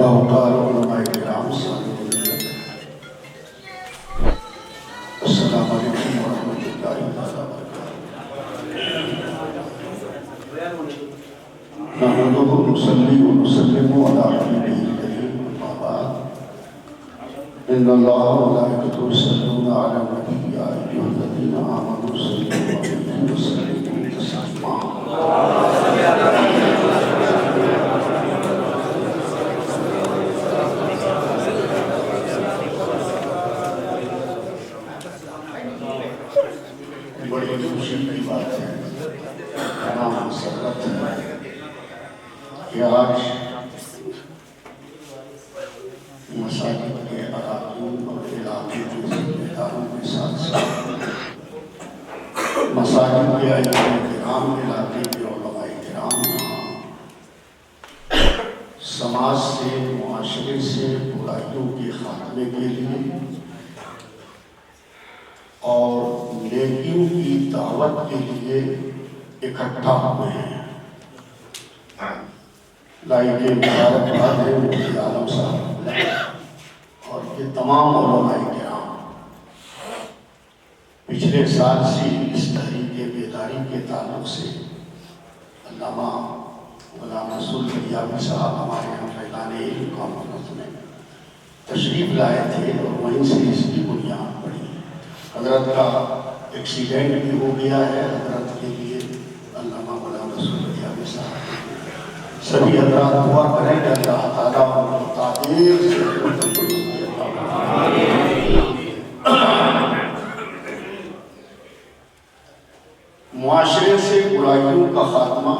باوقار علماء کرام السلام علیکم ورحمۃ اللہ وبرکاتہ۔ نحمده ونصلي ونسلم على نبيه الكريم اما بعد ان الله وملائكته يصلون على النبي يا ايها الذين امنوا صلوا عليه وسلموا تسليما۔ بڑی خوشی کی بات ہے، بڑا مسرت ہے کہ آج مساجد کے اراکین اور علاقے کے ذمہ داروں کے ساتھ ساتھ مساجد کے ائمہ کرام، علاقے کے علماء کرام سماج سے، معاشرے سے برائیوں کے خاتمے کے لیے اور نیکیوں کی دعوت کے لیے اکٹھا ہوئے ہیں۔ لائق مبارکباد ہے مفتی عالم صاحب اور یہ تمام علماء کرام پچھلے سال سے اس تحریک بیداری کے تعلق سے علامہ غلام رسول فریابی صاحب ہمارے یہاں فیضان علم کانفرنس میں تشریف لائے تھے اور وہیں سے اس کی بنیاد پڑی۔ حضرت کا ایکسیڈنٹ بھی ہو گیا ہے، حضرت کے لیے علامہ غلام رسول فریابی صاحب سبھی حضرات دعا کریں کہ اللہ تعالیٰ کو تعدیر سے معاشرے سے برائیوں کا خاتمہ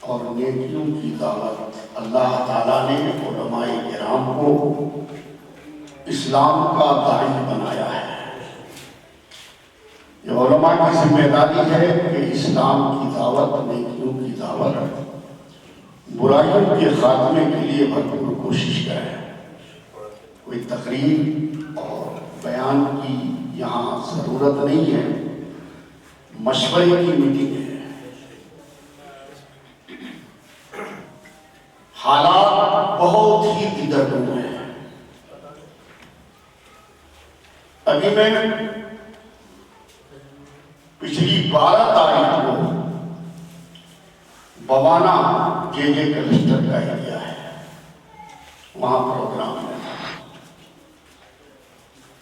اور نیکیوں کی دعوت۔ اللہ تعالیٰ نے علماء کرام کو اسلام کا داعی بنایا ہے۔ یہ علماء کی ذمہ داری ہے کہ اسلام کی دعوت، نیکیوں کی دعوت، برائیوں کے خاتمے کے لیے بھرپور کوشش کریں۔ کوئی تقریر اور بیان کی یہاں ضرورت نہیں ہے، مشورے کی میٹنگ ہے۔ حالات بہت ہی دیدرگون ہیں۔ ابھی میں پچھلی 12 تاریخ کو بوانا جے کلسٹر کا ایریا ہے، وہاں پروگرام ہے۔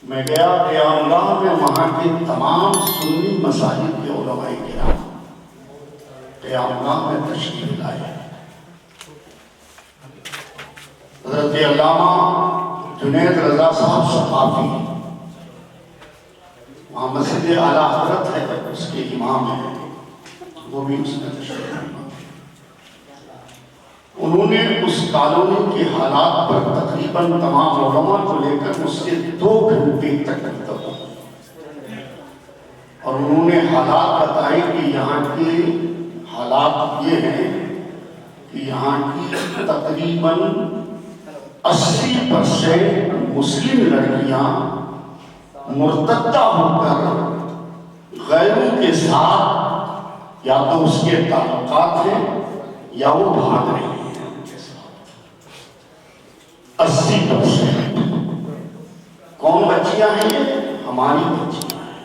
میں گیا قیام گاہ میں، وہاں کے تمام سنی مساجد کے علماء کرام قیام گاہ میں تشریف لائے۔ حضرت علامہ جنید رضا صاحب ثقافی وہاں مسجد اعلیٰ حضرت ہے، اس کے امام ہیں، وہ بھی اس میں تشریف لائے۔ انہوں نے اس کالونی کے حالات پر تقریباً تمام علماء کو لے کر اس سے 2 گھنٹے تک گفتگو کی اور انہوں نے حالات بتائے کہ یہاں کے حالات یہ ہیں کہ یہاں کی تقریباً 80% مسلم لڑکیاں مرتدہ ہو کر غیروں کے ساتھ یا تو اس کے تعلقات ہیں یا وہ بھاگ رہی ہیں۔ 80% کون بچیاں ہیں؟ یہ ہماری بچیاں ہیں،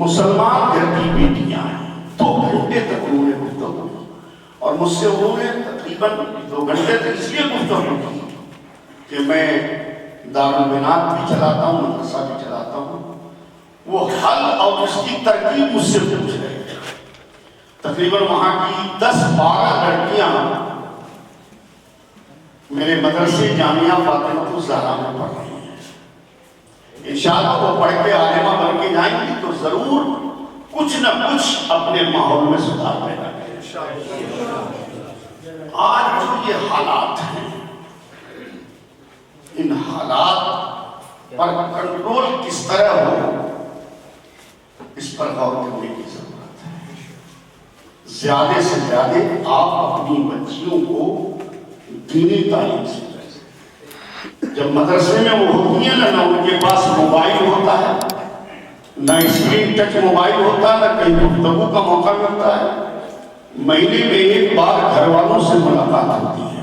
مسلمان گھر کی بیٹیاں ہیں۔ 2 گھنٹے تک انہوں نے گفتگو کی اور مجھ سے انہوں نے تقریباً 2 گھنٹے تک اس لیے گفتگو کی کہ میں دارالبنات بھی چلاتا ہوں، مدرسہ بھی چلاتا ہوں۔ وہ حل اور اس کی ترکیب مجھ سے پوچھ رہے ہیں۔ تقریباً وہاں کی 10-12 لڑکیاں میرے مدرسے جامعہ فاطمہ الزہرا میں پڑھ رہی ہیں۔ انشاءاللہ وہ پڑھ کے عالمہ بن کے جائیں گی تو ضرور کچھ نہ کچھ اپنے ماحول میں سدھار پیدا کریں۔ آج جو یہ حالات ہیں، ان حالات پر کنٹرول کس طرح ہو، اس پر غور کرنے کی ضرورت ہے۔ زیادہ سے زیادہ آپ اپنی بچیوں کو دینی تعلیم سے جب مدرسے میں وہ ہوتی ہیں نہ ان کے پاس موبائل ہوتا ہے، نہ اسکرین ٹچ موبائل ہوتا ہے، نہ کہیں گفتگو کا موقع ملتا ہے۔ مہینے میں 1 بار گھر والوں سے ملاقات ہوتی ہے،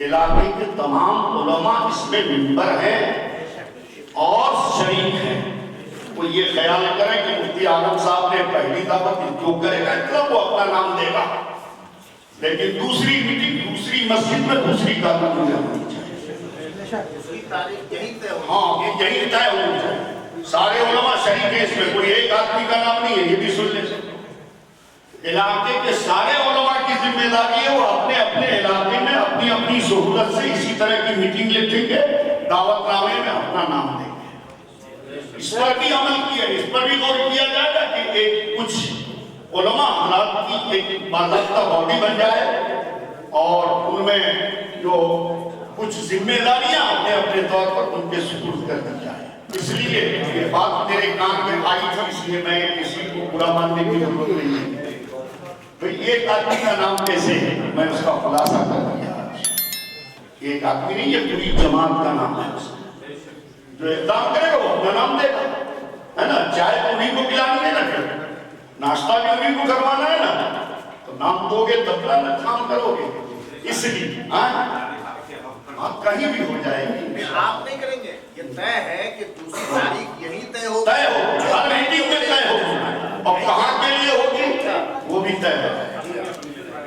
علاقے کے تمام علماء اس میں ممبر ہیں اور شریک ہیں. وہ یہ خیال کریں کہ مفتی عالم صاحب نے پہلی دعوت جو کرے گا اتنا وہ اپنا نام دے گا، لیکن دوسری میٹنگ دوسری مسجد میں دوسری کارروائی ہونی چاہیے. ہاں یہ یہی طے ہونی چاہیے. سارے علماء شریک ہیں اس میں، کوئی ایک آدمی کا نام نہیں ہے، یہ بھی سن لیں. علاقے کے سارے علماء کی ذمہ داری ہے وہ اپنے اپنے علاقے میں اپنی اپنی سہولت سے اسی طرح کی میٹنگ لکھیں گے، دعوت نامے میں اپنا نام دیں گے. اس پر بھی عمل کیا، اس پر بھی غور کیا جائے گا کہ ایک کچھ علماء حضرات کی ایک باضابطہ باڈی بن جائے اور ان میں جو کچھ ذمہ داریاں اپنے اپنے طور پر ان کے سپرد کر دی جائے. اس لیے یہ بات میرے کان میں آئی تھی، اس لیے میں کسی کو برا ماننے کی ضرورت نہیں ہے. ایک آدمی کا نام کیسے ہے، میں اس کا خلاصہ کر دیا. ایک آدمی نہیں، یہ پوری جماعت کا نام ہے. جو اقدام کرے گا وہ اپنا نام دے گا، ہے نا. چائے تو انہیں کو پلانی ہے نا، پھر ناشتہ بھی انہیں کو کروانا ہے نا، تو نام دو گے تب نا کام کرو گے. اس لیے آپ کہیں بھی ہو جائے گی، آپ نہیں کریں گے. یہ طے ہے کہ دوسری تاریخ یہی طے ہو، ہر میٹنگ میں طے ہوگی. اور کہاں کے لیے ہوگی وہ بھی طے ہے.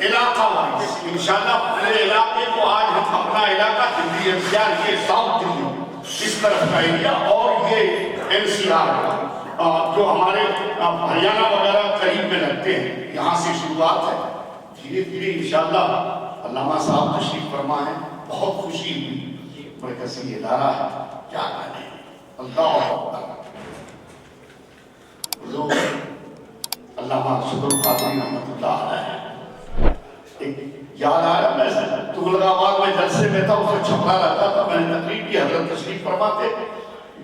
علاقہ وائز انشاءاللہ پورے علاقے کو آج ہم اپنا علاقہ دلی NCR، یہ ساؤتھ دلی اس طرف کا ایریا، اور یہ NCR جو ہمارے ہریانہ وغیرہ قریب میں لگتے ہیں، یہاں سے شروعات ہے. دھیرے دھیرے انشاءاللہ علامہ صاحب تشریف فرما ہے. بہت خوشی ہوئی. مرکزی ادارہ ہے، کیا کہنے اللہ اکبر. حضور علامہ صدر قادری رحمۃ اللہ علیہ ایک یاد آ رہا، میں تغلق آباد میں جلسے میں تھا، اسے چھپڑا رہتا تھا، میں نے تقریب کی، حضرت تشریف فرماتے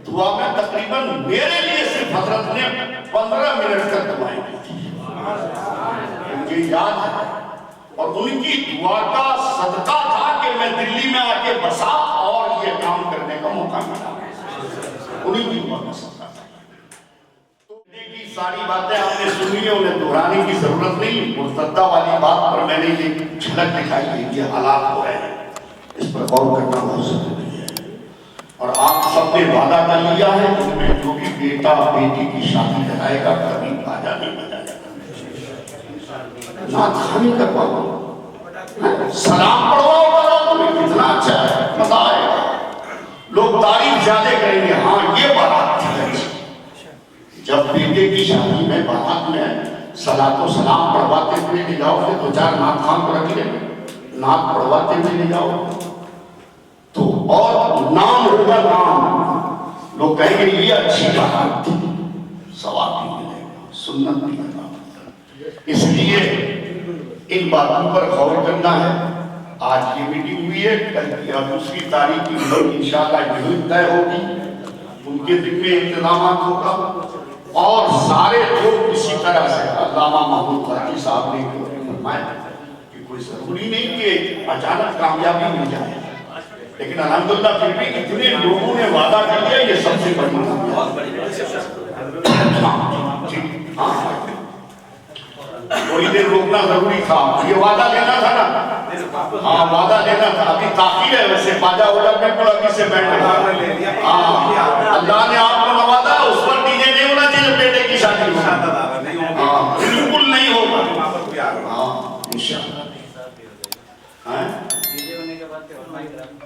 دعا میں تقریباً میرے لیے صرف حضرت نے 15 منٹ تک دعائیں کی تھی. مجھے یاد ہے، اور ان کی دعا کا صدقہ تھا کہ میں دلی میں آ کے بسا اور یہ کام کرنے کا موقع ملا. انہیں کی دعا کا صدقہ تھا. ساری باتیں آپ نے سنی ہیں، انہیں دہرانے کی ضرورت نہیں. مرتدہ والی بات پر میں نے یہ جھلک دکھائی ہے، یہ حالات ہو رہے ہیں، اس پر غور کرنا بہت ضروری ہے. اور آپ سب نے وعدہ کر لیا ہے ان میں جو بھی بیٹا بیٹی کی شادی کرائے گا کبھی باجا نہیں بجائے گا، نعت خوانی کرواؤ، سلام پڑھواؤ کرو، تمہیں کتنا اچھا ہے، مزہ آئے گا. لوگ تعریف زیادہ کریں گے. ہاں یہ بات تھی جب بیٹے کی شادی میں بارات میں صلاۃ و سلام پڑھواتے ہوئے لے جاؤ گے، 2-4 نعت خوان کو رکھ لیں، نعت پڑھواتے ہوئے لے جاؤ تو، اور نام ہوگا نام، لوگ کہیں گے یہ اچھی بات تھی، ثواب بھی ملے گا، سنت بھی ملے گا. اس لیے ان باتوں پر غور کرنا ہے. آج یہ میٹنگ ہوئی ہے، کل کی دوسری تاریخ کی میٹنگ انشاءاللہ یہی طے ہوگی، ان کے دن میں انتظامات ہوگا. اور سارے لوگ اسی طرح سے علامہ محمود قادری صاحب نے فرمایا کہ کوئی ضروری نہیں کہ اچانک کامیابی مل جائے، لیکن الحمدللہ پھر بھی اتنے لوگوں نے وعدہ کر لیا، یہ سب سے بڑی تھوڑی دیر روکنا ضروری تھا. یہ وعدہ لینا تھا نا، ہاں وعدہ لینا تھا. ابھی تاخیر ہے ویسے، باجا ہوگا بالکل ابھی سے بیٹھ رہا. اللہ نے آپ کو نوازا، اس پر ڈیجے نہیں ہونا چاہیے بیٹے کی شادی میں. ہاں بالکل نہیں ہوگا. ہاں انشاءاللہ.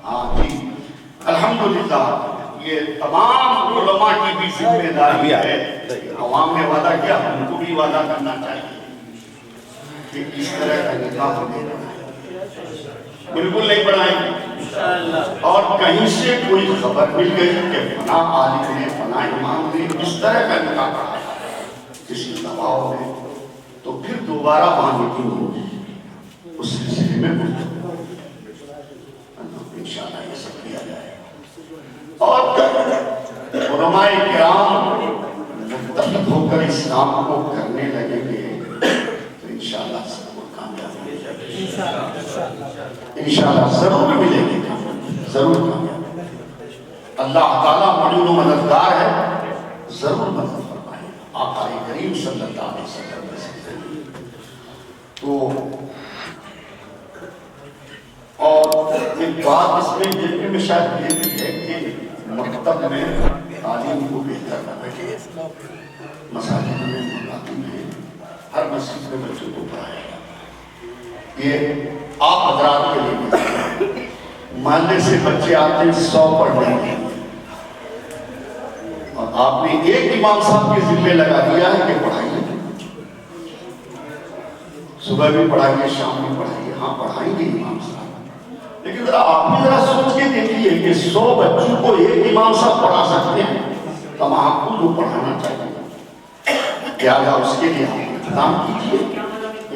ہاں جی الحمدللہ. یہ تمام علماء کی بھی ذمہ داری ہے. عوام نے وعدہ کیا، ہم کو بھی وعدہ کرنا چاہیے کہ اس طرح کا نظام بالکل نہیں بڑھائیں گے. اور کہیں سے کوئی خبر مل گئی کہ فلاں عالم نے فلاں امام نے اس طرح کا نکاح پڑھایا کسی دباؤ میں، تو پھر دوبارہ وہاں میٹنگ ہوگی، اس سلسلے میں انشاءاللہ یہ سب کیا جائے. اور علماء کرام متفق ہو کر اس کام کو کرنے لگیں گے تو انشاءاللہ ضرور کامیاب ہو جائے گے. انشاءاللہ ضرور ملیں گے، ضرور کامیاب. اللہ تعالیٰ معین و مددگار ہے، ضرور مدد فرمائے. آقا کریم صلی اللہ علیہ وسلم تو اور ایک بات اس میں دیکھنے میں شاید یہ بھی ہے کہ مکتب میں تعلیم کو بہتر بنائے، مساجد میں مکاتب میں ہر مسجد میں بچوں کو پڑھایا جائے۔ یہ آپ حضرات کے لیے محلے سے بچے آتے ہیں 100 پڑھنے کے، اور آپ نے ایک امام صاحب کے ذمہ لگا دیا ہے کہ پڑھائیے، صبح بھی پڑھائیے شام بھی پڑھائیے۔ ہاں پڑھائیں گے امام صاحب، لیکن ذرا آپ بھی ذرا سوچ کے دیکھیے کہ 100 بچوں کو ایک امام صاحب پڑھا سکتے ہیں، تب آپ کو جو پڑھانا چاہیے لہٰذا اس کے لیے آپ انتظام کیجیے۔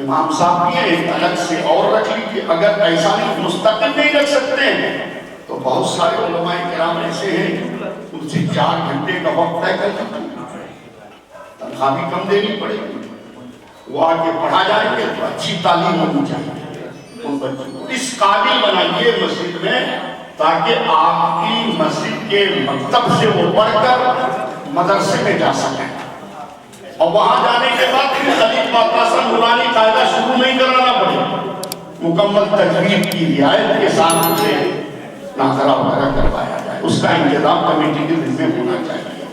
امام صاحب بھی ایک الگ سے اور رکھ لیجیے، اگر ایسا نہیں مستقل نہیں رکھ سکتے ہیں تو بہت سارے علماء کرام ایسے ہیں ان سے 4 گھنٹے کا وقت طے کر سکتے ہیں، تنخواہ بھی کم دینی پڑے گی، وہ آگے پڑھا جائیں گے تو اچھی تعلیم ہونی چاہیے ان بچوں کو۔ اس قابل بنائیے مسجد میں تاکہ آپ کی مسجد کے مکتب سے وہ پڑھ کر مدرسے میں جا سکیں، اور وہاں جانے کے بعد پھر الف با تا سے نورانی قاعدہ شروع نہیں کرانا پڑے، مکمل تجوید کی رعایت کے ساتھ اسے ناظرہ وغیرہ کروایا جائے۔ اس کا انتظام کمیٹی کے ذمہ ہونا چاہیے۔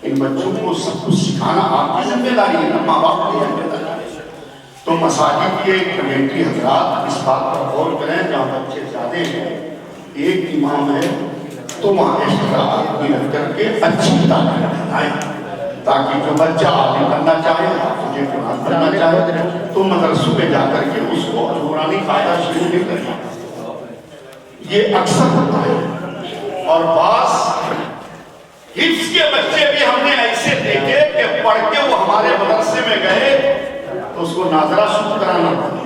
ان بچوں کو سب کچھ سکھانا آپ کی ذمہ داری ہے نا، ماں باپ کی ذمہ داری ہے۔ تو مساجد کے کمیٹی حضرات اس بات پر غور کریں، جہاں بچے زیادہ ہیں ایک امام ہے تو وہاں ایکسٹرا آدمی رکھ کر کے اچھی تعلیم دلائیں، تاکہ جو بچہ عالم بننا چاہے، حافظ قرآن بننا چاہے تو مدرسوں میں جا کر کے اس کو نورانی قاعدہ شروع نہیں کرنا۔ یہ اکثر ہوتا ہے، اور بعض حفظ کے بچے بھی ہم نے ایسے دیکھے کہ پڑھ کے وہ ہمارے مدرسے میں گئے تو اس کو ناظرہ شروع کرانا پڑا،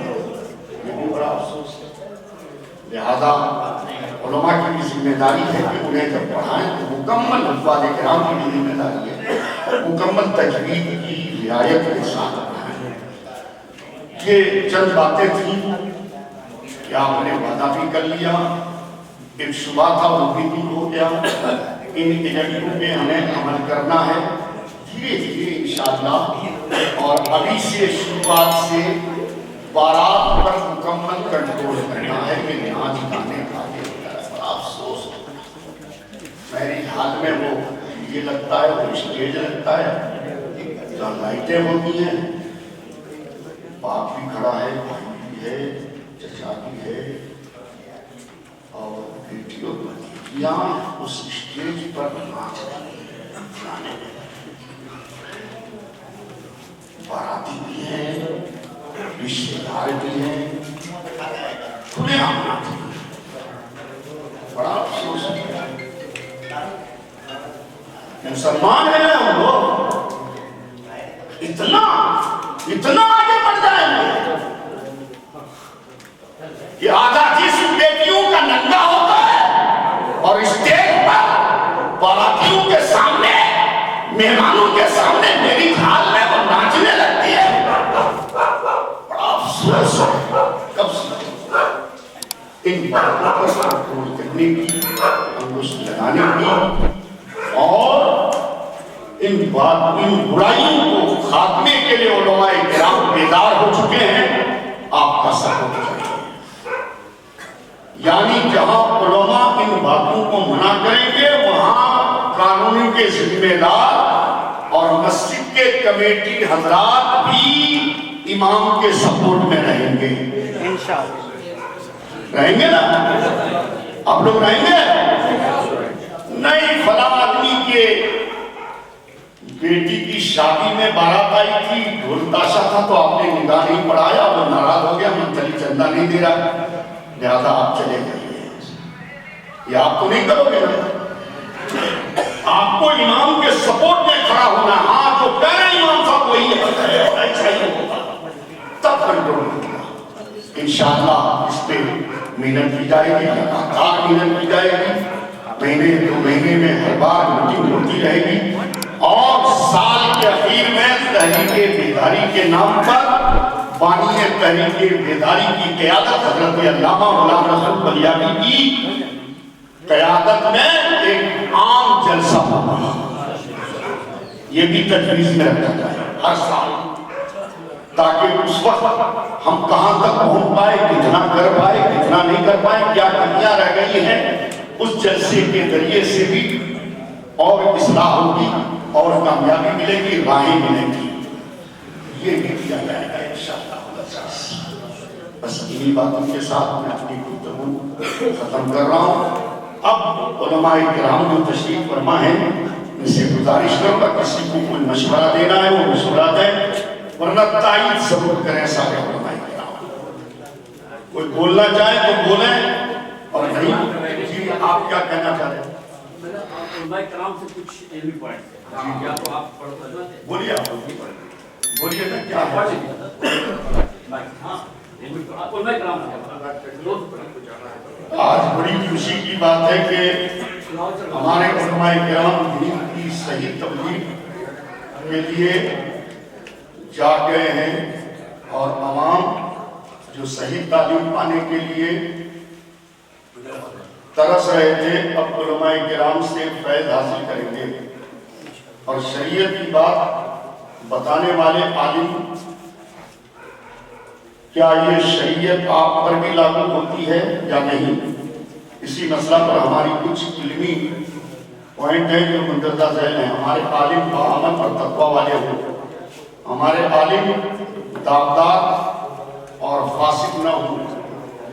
یہ بھی بڑا افسوس ہے۔ لہذا علماء کی بھی ذمہ داری ہے کہ انہیں جب پڑھائیں تو مکمل حفاظ کرام کی بھی ذمہ داری ہے مکمل تجوید کی رعایت کے ساتھ پڑھائیں۔ یہ چند باتیں تھیں کہ آپ نے وعدہ بھی کر لیا، ایک شبہ تھا وہ بھی دور ہو گیا۔ ان ایجنڈوں پہ ہمیں عمل کرنا ہے دھیرے دھیرے انشاءاللہ، اور ابھی سے شروعات سے بارات پر مکمل کنٹرول کرنا ہے کہ یہاں جانے کا بڑا افسوس میری حال میں وہ یہ لگتا ہے، وہ اسٹیج لگتا ہے، جہاں لائٹیں ہوتی ہیں، باپ بھی کھڑا ہے، بھائی بھی ہے، چچا بھی ہے، اور بیٹیوں بیٹیاں اس اسٹیج پر ناچ رہی ہیں، گانے میں باراتی بھی ہیں، رشتے دار بھی ہیں، کھلے عام ناچ رہی ہیں۔ بڑا افسوس ہے، مسلمان ہیں ہم لوگ، اتنا آگے بڑھ جائیں گے کہ آدھا جسم بیٹیوں کا ننگا ہوتا ہے اور اسٹیج پر باراتیوں کے سامنے، مہمانوں کے سامنے میری حال میں وہ ناچنے لگتی ہے۔ بڑا افسوس ہے، کب سے ان باتوں پر کنٹرول کرنے کی، انگوش لگانے کی، اور ان برائیوں کو خاتمے کے لیے علماء کرام بیدار ہو چکے ہیں، آپ کا سپورٹ چاہیے۔ یعنی جہاں علماء ان باتوں کو منع کریں گے وہاں قانون کے ذمہ دار اور مسجد کے کمیٹی حضرات بھی امام کے سپورٹ میں رہیں گے، رہیں گے نا؟ آپ لوگ رہیں گے؟ نہیں فلاں آدمی کے بیٹی کی شادی میں بارات آئی تھی، ڈھول تاشا تھا تو آپ نے نگاہ نہیں پڑھایا، وہ ناراض ہو گیا، منتلی چندہ نہیں دے رہا، لہذا آپ چلے گئے۔ یہ آپ تو نہیں کرو گے نا، آپ کو امام کے سپورٹ میں کھڑا ہونا، ہاں جو کہہ رہے امام صاحب وہی ہے، ایسا ہی ہوگا، تب کنٹرول ہوگا۔ انشاءاللہ اس پہ محنت کی جائے گی، لگاتار محنت کی جائے گی، مہینے 2 مہینے میں ہر بار میٹنگ ہوتی رہے گی، اور سال کے اخیر میں تحریک بیداری کے نام پر بانی تحریک بیداری کی قیادت حضرت علامہ غلام رسول بلیاگی کی قیادت میں ایک عام جلسہ ہوگا، یہ بھی تجویز میں رکھا جائے ہر سال۔ تاکہ اس وقت ہم کہاں تک پہنچ پائے، کتنا کر پائے، کتنا نہیں کر پائے، کیا کمیاں رہ گئی ہیں، اس جلسے کے ذریعے سے بھی اور اصلاح ہوگی اور کامیابی ملے گی، راہیں ملیں گی، یہ بھی کیا جائے گا انشاءاللہ۔ بس انہی باتوں کے ساتھ میں اپنی گفتگو ختم کر رہا ہوں۔ اب علماء کرام جو تشریف فرما ہیں ان سے گزارش کروں گا کسی کو کوئی مشورہ دینا ہے وہ مشورہ دیں، ورنہ تائید ضرور کریں سارے علماء کرام۔ کوئی بولنا چاہے تو بولیں اور نہیں جی آپ کیا کہنا چاہتے ہیں؟ علماء کرام سے کچھ علمی پوائنٹ ہے کیا تو آپ بولیے، آپ بولیے نا کیا ہاں علماء کرام آج بڑی خوشی کی بات ہے کہ ہمارے علماء کرام دین کی صحیح تبلیغ کے لیے جا گئے ہیں اور عوام جو صحیح تعلیم پانے کے لیے ترس رہے تھے اب علماء کرام سے فیض حاصل کریں گے، اور شریعت کی بات بتانے والے عالم، کیا یہ شریعت آپ پر بھی لاگو ہوتی ہے یا نہیں، اسی مسئلہ پر ہماری کچھ علمی پوائنٹ ہیں جو مندرجہ ذیل ہیں۔ ہمارے عالم باعمل اور تقوی والے ہوں، ہمارے عالم داغدار اور فاسق نہ ہوں،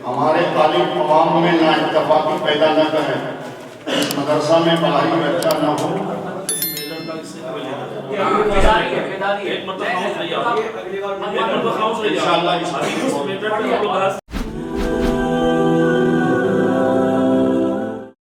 ہمارے عالم عوام میں نا اتفاقی پیدا نہ کریں، اس مدرسہ میں باہری بچہ نہ ہو۔ ہے انشاءاللہ اس